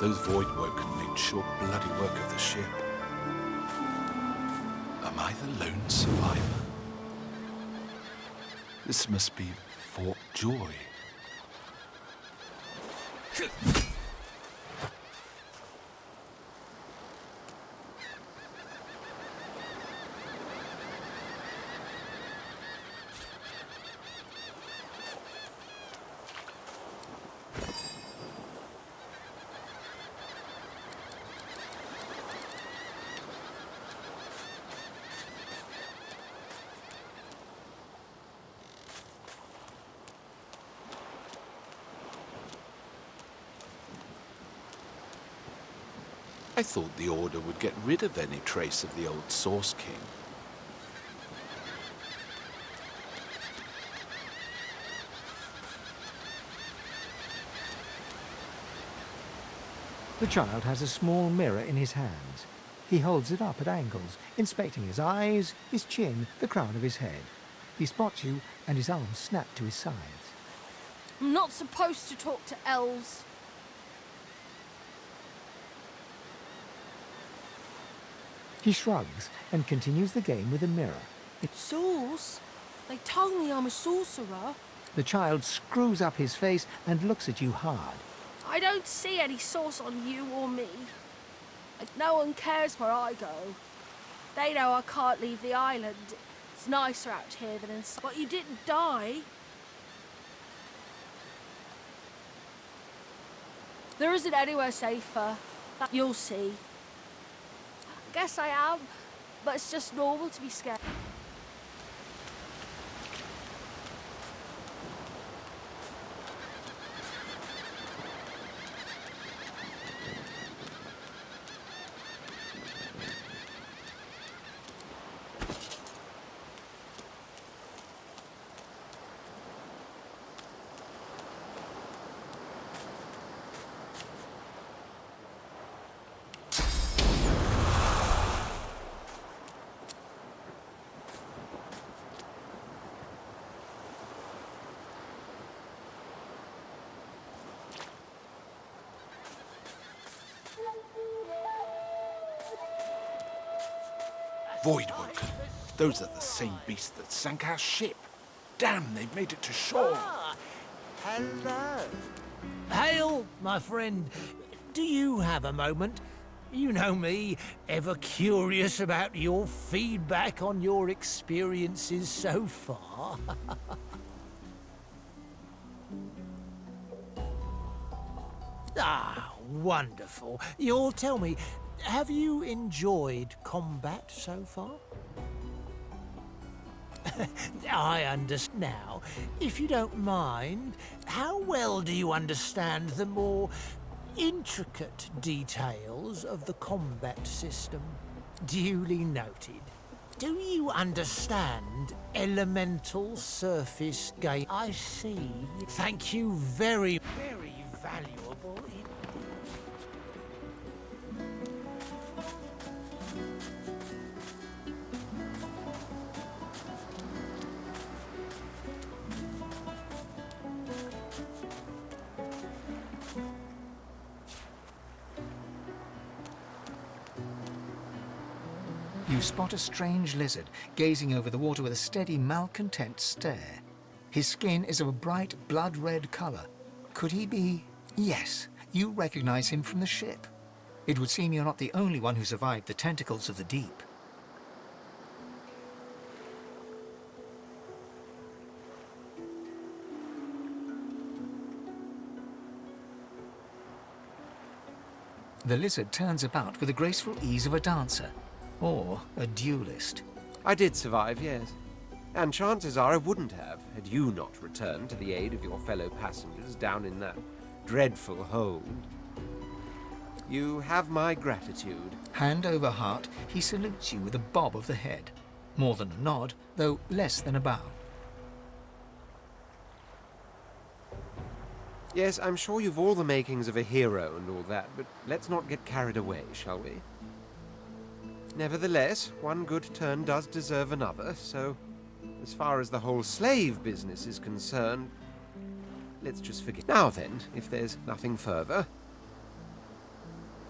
Those voidwoken made short bloody work of the ship. Am I the lone survivor? This must be Fort Joy. I thought the Order would get rid of any trace of the old Source King. The child has a small mirror in his hands. He holds it up at angles, inspecting his eyes, his chin, the crown of his head. He spots you, and his arms snap to his sides. I'm not supposed to talk to elves. He shrugs and continues the game with a mirror. Source? They told me I'm a sorcerer. The child screws up his face and looks at you hard. I don't see any source on you or me. Like, no one cares where I go. They know I can't leave the island. It's nicer out here than inside. But you didn't die. There isn't anywhere safer. You'll see. I guess I am, but it's just normal to be scared. Voidwoken. Those are the same beasts that sank our ship. Damn, they've made it to shore. Ah, hello. Hail, my friend. Do you have a moment? You know me, ever curious about your feedback on your experiences so far. Ah, wonderful. You'll tell me, have you enjoyed combat so far? I understand now. If you don't mind, how well do you understand the more intricate details of the combat system? Duly noted. Do you understand elemental surface game? I see. Thank you very, very valuable indeed. You spot a strange lizard gazing over the water with a steady, malcontent stare. His skin is of a bright, blood-red color. Could he be... Yes, you recognize him from the ship. It would seem you're not the only one who survived the tentacles of the deep. The lizard turns about with the graceful ease of a dancer. Or a duelist. I did survive, yes. And chances are I wouldn't have, had you not returned to the aid of your fellow passengers down in that dreadful hold. You have my gratitude. Hand over heart, he salutes you with a bob of the head. More than a nod, though less than a bow. Yes, I'm sure you've all the makings of a hero and all that, but let's not get carried away, shall we? Nevertheless, one good turn does deserve another, so as far as the whole slave business is concerned, let's just forget. Now then, if there's nothing further,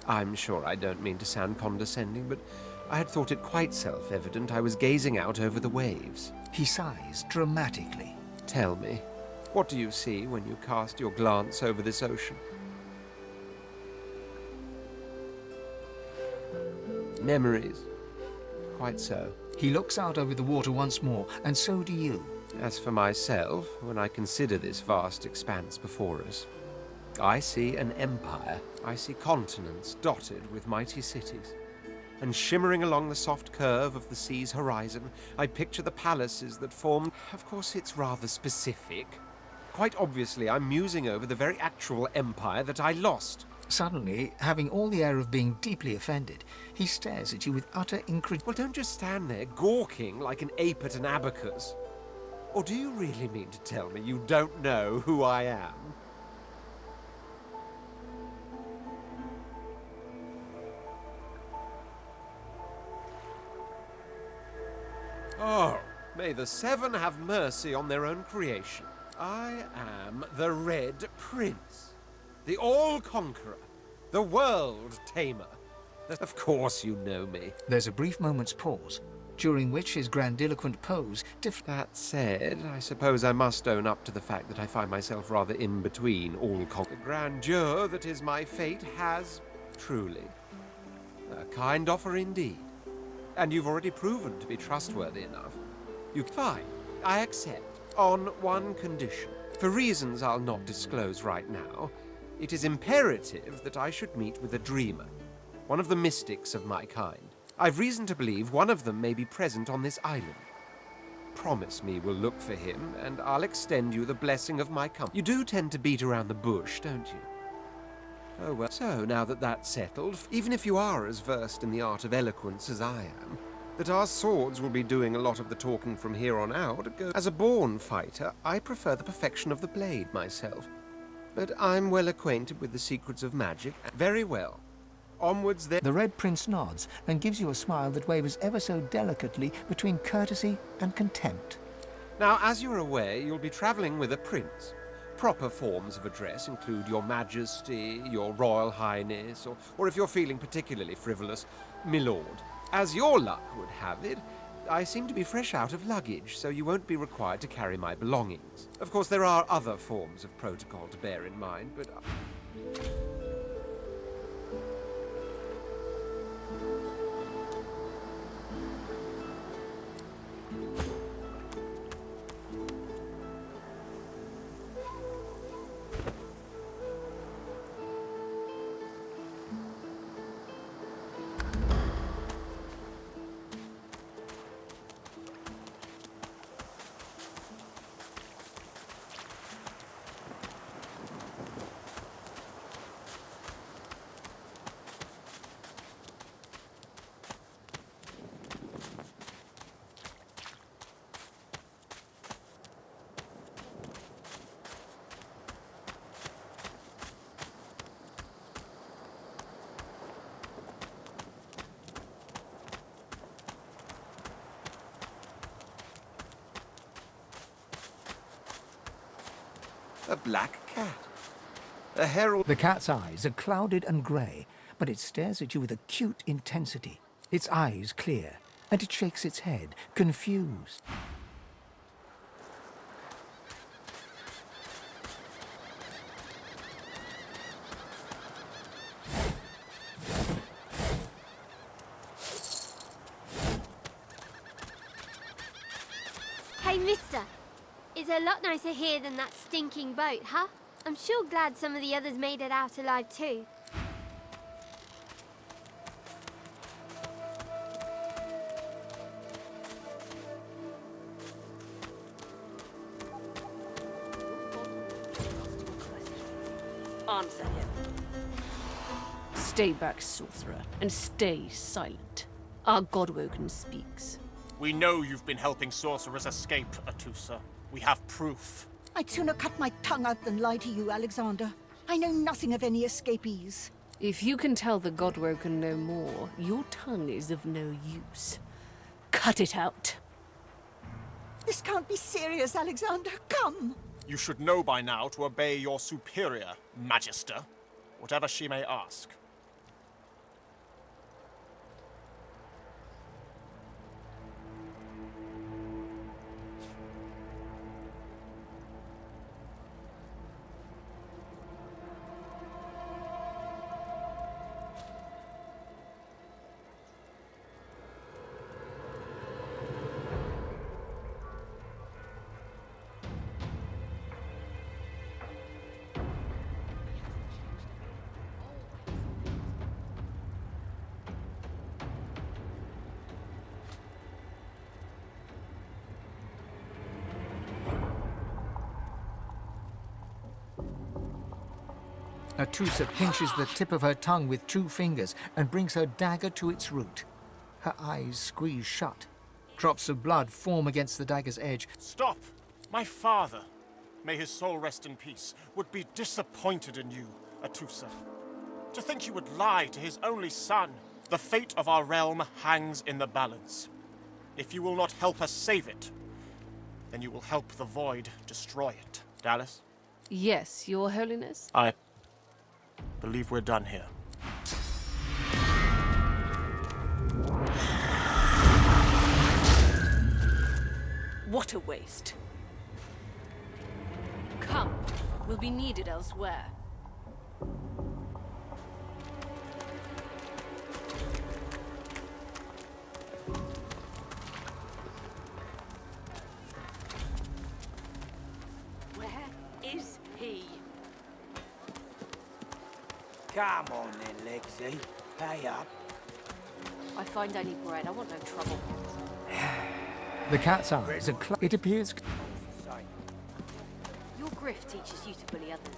I'm sure I don't mean to sound condescending, but I had thought it quite self-evident I was gazing out over the waves. He sighs dramatically. Tell me, what do you see when you cast your glance over this ocean? Memories. Quite so. He looks out over the water once more, and so do you. As for myself, when I consider this vast expanse before us, I see an empire. I see continents dotted with mighty cities. And shimmering along the soft curve of the sea's horizon, I picture the palaces that form... Of course, it's rather specific. Quite obviously, I'm musing over the very actual empire that I lost. Suddenly, having all the air of being deeply offended, he stares at you with utter incredulity. Well, don't just stand there gawking like an ape at an abacus. Or do you really mean to tell me you don't know who I am? Oh, may the Seven have mercy on their own creation. I am the Red Prince, the All-Conqueror, the World-Tamer. Of course you know me. There's a brief moment's pause, during which his grandiloquent pose That said, I suppose I must own up to the fact that I find myself rather in between the grandeur that is my fate has, truly, a kind offer indeed. And you've already proven to be trustworthy enough. Fine, I accept, on one condition. For reasons I'll not disclose right now, it is imperative that I should meet with a dreamer, one of the mystics of my kind. I've reason to believe one of them may be present on this island. Promise me we'll look for him, and I'll extend you the blessing of my company. You do tend to beat around the bush, don't you? Oh, well, so now that that's settled, even if you are as versed in the art of eloquence as I am, that our swords will be doing a lot of the talking from here on out. As a born fighter, I prefer the perfection of the blade myself. But I'm well acquainted with the secrets of magic. Very well. Onwards then. The Red Prince nods and gives you a smile that wavers ever so delicately between courtesy and contempt. Now, as you're aware, you'll be traveling with a prince. Proper forms of address include Your Majesty, Your Royal Highness, or if you're feeling particularly frivolous, Milord. As your luck would have it, I seem to be fresh out of luggage, so you won't be required to carry my belongings. Of course, there are other forms of protocol to bear in mind, but... A black cat. A herald... The cat's eyes are clouded and grey, but it stares at you with acute intensity. Its eyes clear, and it shakes its head, confused. Hey, mister. It's a lot nicer here than that stinking boat, huh? I'm sure glad some of the others made it out alive too. Answer him. Stay back, sorcerer, and stay silent. Our Godwoken speaks. We know you've been helping sorcerers escape, Atusa. We have proof. I'd sooner cut my tongue out than lie to you, Alexander. I know nothing of any escapees. If you can tell the Godwoken no more, your tongue is of no use. Cut it out. This can't be serious, Alexander. Come! You should know by now to obey your superior, Magister, whatever she may ask. Atusa pinches the tip of her tongue with 2 fingers and brings her dagger to its root. Her eyes squeeze shut. Drops of blood form against the dagger's edge. Stop! My father, may his soul rest in peace, would be disappointed in you, Atusa. To think you would lie to his only son. The fate of our realm hangs in the balance. If you will not help us save it, then you will help the Void destroy it. Dallas? Yes, Your Holiness? I believe we're done here. What a waste. Come, we'll be needed elsewhere. Where is he? Come on then, Lexi. Pay up. I find only bread. I want no trouble. The cat's eyes are it appears... Your grift teaches you to bully others.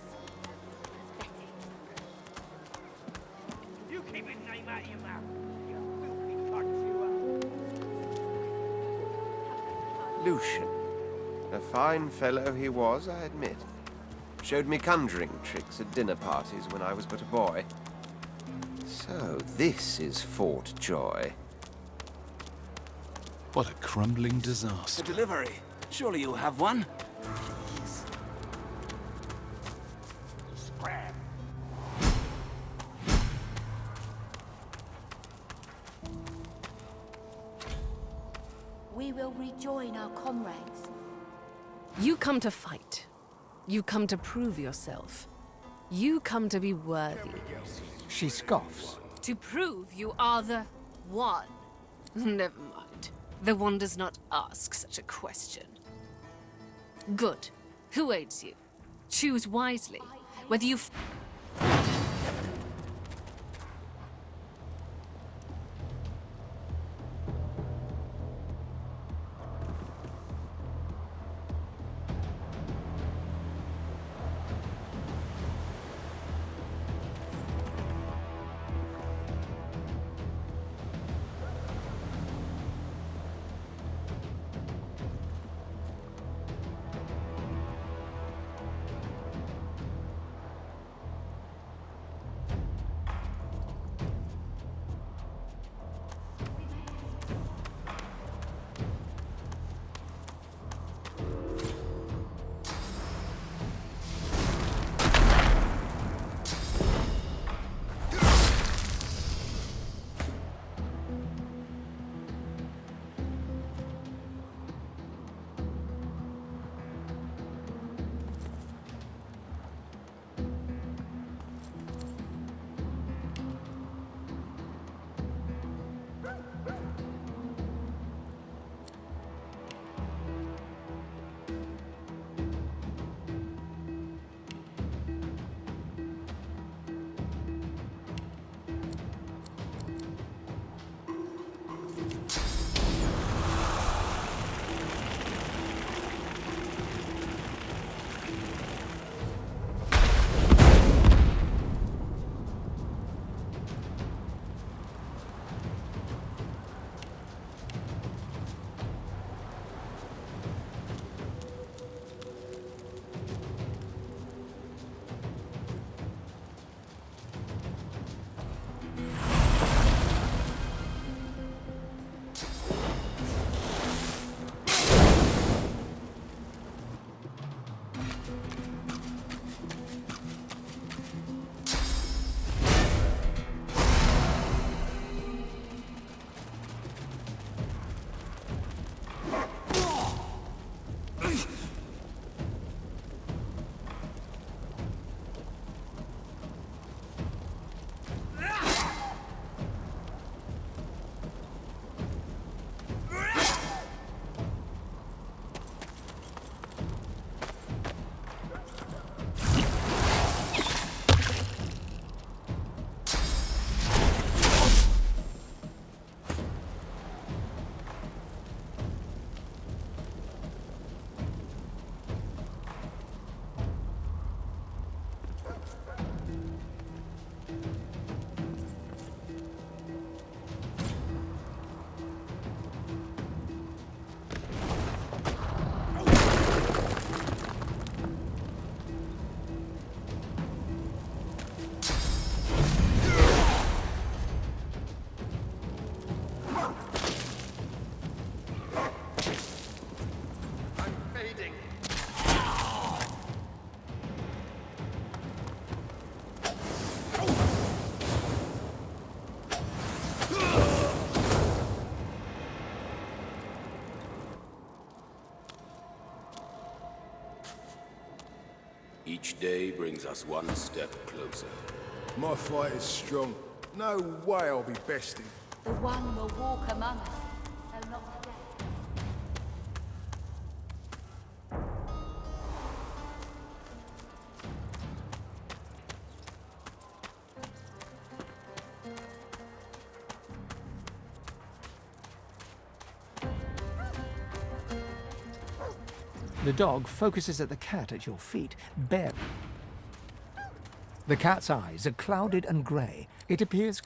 Pathetic. You keep his name out of your mouth. You filthy cunt, you Lucian. A fine fellow he was, I admit. Showed me conjuring tricks at dinner parties when I was but a boy. So this is Fort Joy. What a crumbling disaster. The delivery. Surely you'll have one. Scram. We will rejoin our comrades. You come to fight. You come to prove yourself. You come to be worthy. She scoffs. To prove you are the one. Never mind. The one does not ask such a question. Good. Who aids you? Choose wisely. Whether you... Each day brings us one step closer. My fight is strong. No way I'll be bested. The one will walk among us, though not today. The dog focuses at the cat at your feet, bare. The cat's eyes are clouded and grey. It appears...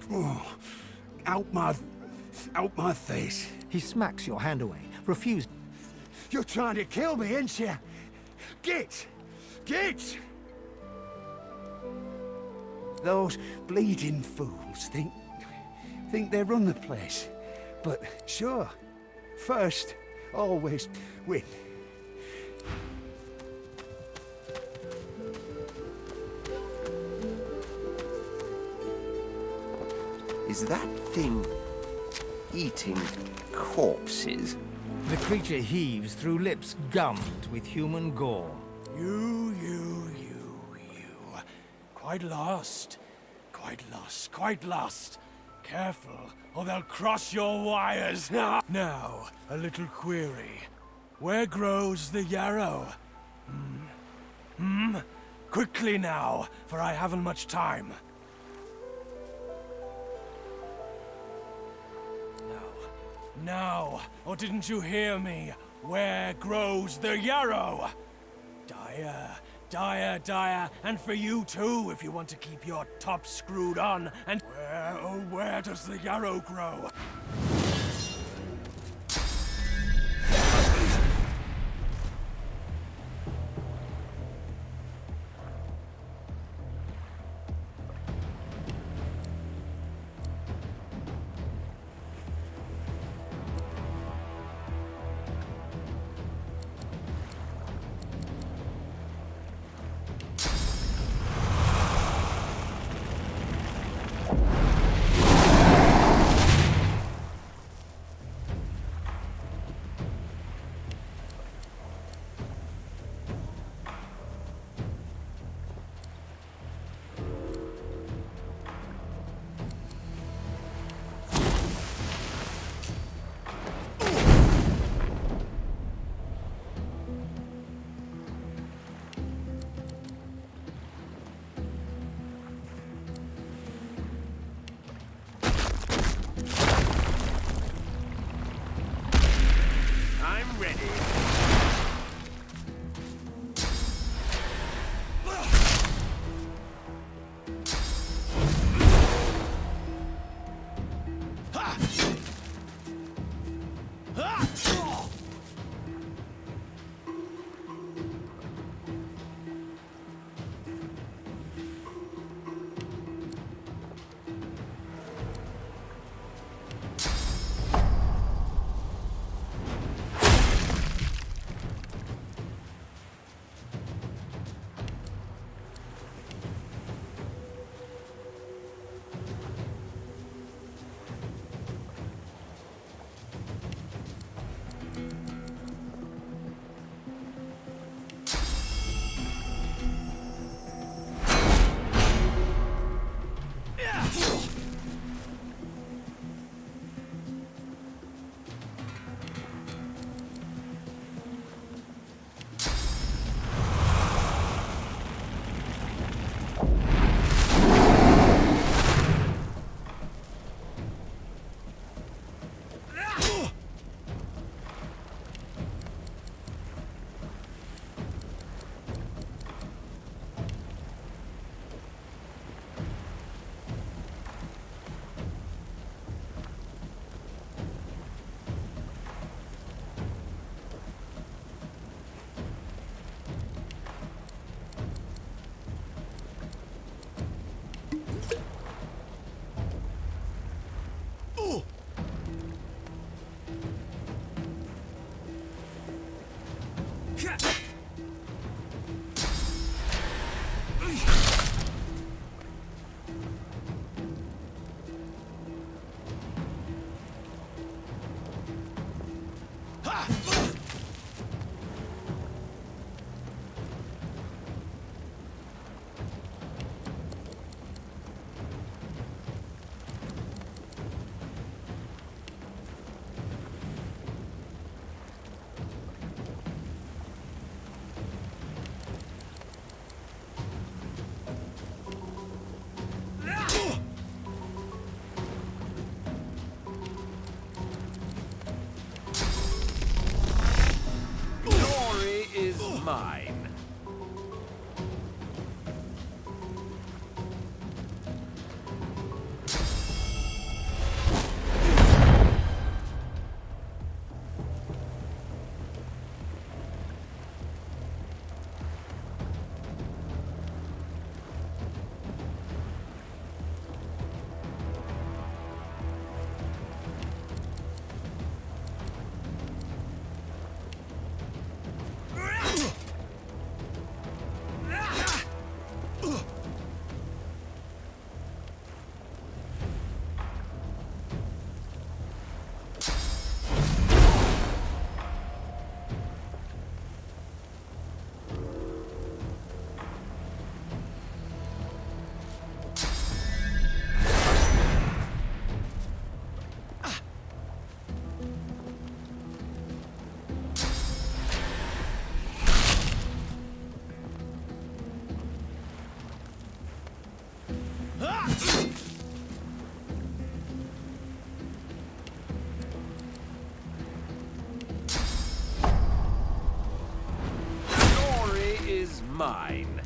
Oh, out my face. He smacks your hand away, refused. You're trying to kill me, ain't you? Get! Those bleeding fools think they run the place. But sure, first, always win. Is that thing eating corpses? The creature heaves through lips gummed with human gore. You. Quite lost. Careful, or they'll cross your wires. Now, a little query. Where grows the yarrow? Quickly now, for I haven't much time. No, or didn't you hear me? Where grows the yarrow? Dire, and for you too, if you want to keep your top screwed on. And where does the yarrow grow? mine. Glory is mine.